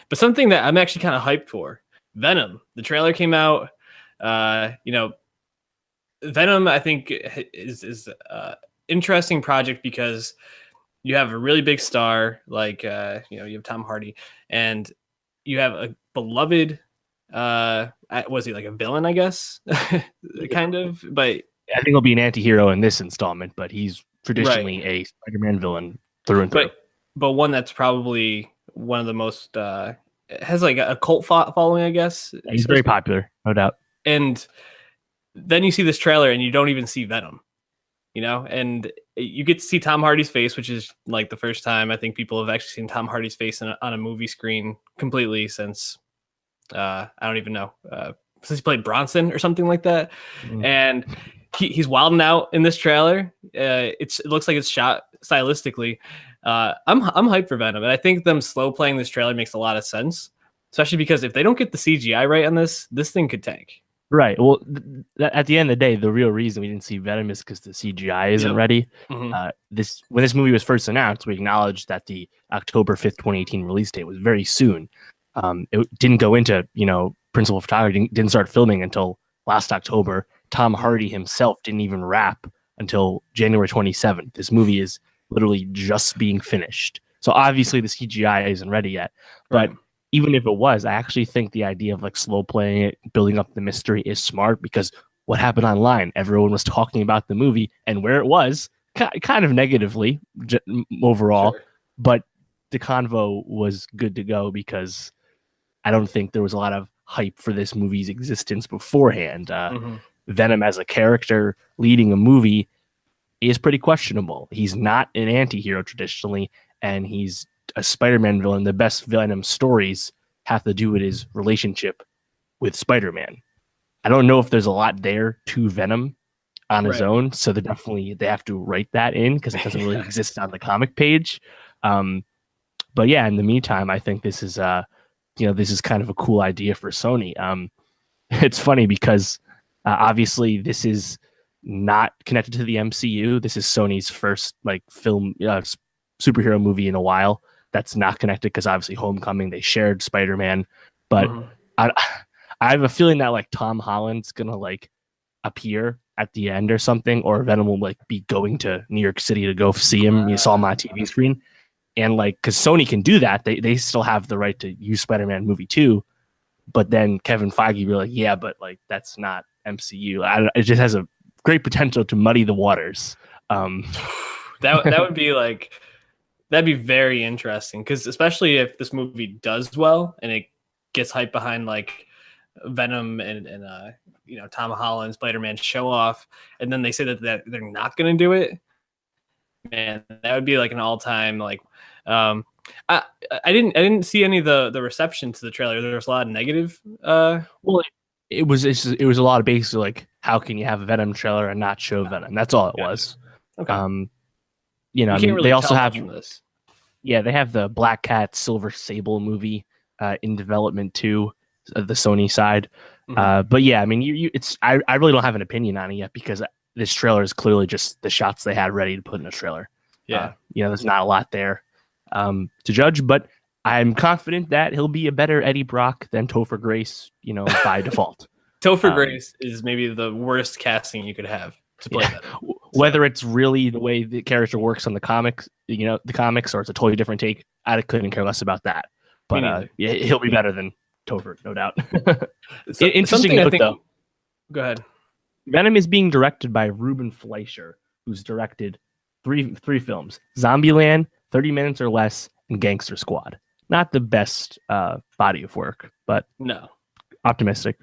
But something that I'm actually kind of hyped for, Venom. The trailer came out. Venom, I think, is interesting project because you have a really big star like you have Tom Hardy, and you have a beloved. Was he like a villain? I guess, kind of. But I think he'll be an anti-hero in this installment, but he's traditionally a Spider-Man villain through and through. But one that's probably one of the most has like a cult following, I guess. Yeah, he's very popular, no doubt. And then you see this trailer and you don't even see Venom, and you get to see Tom Hardy's face, which is like the first time I think people have actually seen Tom Hardy's face on a movie screen completely since I don't even know, since he played Bronson or something like that. And he's wilding out in this trailer. It looks like it's shot stylistically. I'm hyped for Venom, and I think them slow playing this trailer makes a lot of sense, especially because if they don't get the CGI right on this thing could tank. Right. Well, at the end of the day, the real reason we didn't see Venom is because the CGI isn't ready. Mm-hmm. When this movie was first announced, we acknowledged that the October 5th, 2018 release date was very soon. It didn't go into, principal photography, didn't start filming until last October. Tom Hardy himself didn't even wrap until January 27th. This movie is literally just being finished. So obviously the CGI isn't ready yet. But even if it was, I actually think the idea of like slow playing it, building up the mystery is smart, because what happened online, everyone was talking about the movie and where it was kind of negatively overall, but the convo was good to go because I don't think there was a lot of hype for this movie's existence beforehand. Venom as a character leading a movie is pretty questionable. He's not an anti-hero traditionally, and he's a Spider-Man villain. The best Venom stories have to do with his relationship with Spider-Man. I don't know if there's a lot there to Venom on his own, so they have to write that in because it doesn't really exist on the comic page. But yeah, in the meantime, I think this is this is kind of a cool idea for Sony. It's funny because obviously this is not connected to the MCU. This is Sony's first film superhero movie in a while that's not connected, because obviously Homecoming, they shared Spider-Man, but I have a feeling that Tom Holland's gonna appear at the end or something, or Venom will be going to New York City to go see him. You saw him on a TV screen, and because Sony can do that, they still have the right to use Spider-Man movie too. But then Kevin Feige be like, yeah, but that's not MCU. It just has a great potential to muddy the waters. That would be that'd be very interesting, because especially if this movie does well and it gets hyped behind Venom and Tom Holland, Spider-Man show off, and then they say that they're not going to do it. Man, that would be an all-time I didn't see any of the reception to the trailer. There was a lot of negative. Well, it was a lot of basically how can you have a Venom trailer and not show Venom? That's all it was. Okay. They also have this. Yeah, they have the Black Cat Silver Sable movie in development too, the Sony side. But yeah, I mean, I really don't have an opinion on it yet, because this trailer is clearly just the shots they had ready to put in a trailer. Yeah, there's not a lot there to judge, but I'm confident that he'll be a better Eddie Brock than Topher Grace, by default. Topher Grace is maybe the worst casting you could have to play that. Whether it's really the way the character works on the comics, or it's a totally different take, I couldn't care less about that. But he'll be better than Topher, no doubt. Interesting note, though. Go ahead. Venom is being directed by Ruben Fleischer, who's directed three films: Zombieland, 30 Minutes or Less, and Gangster Squad. Not the best body of work, but no, optimistic.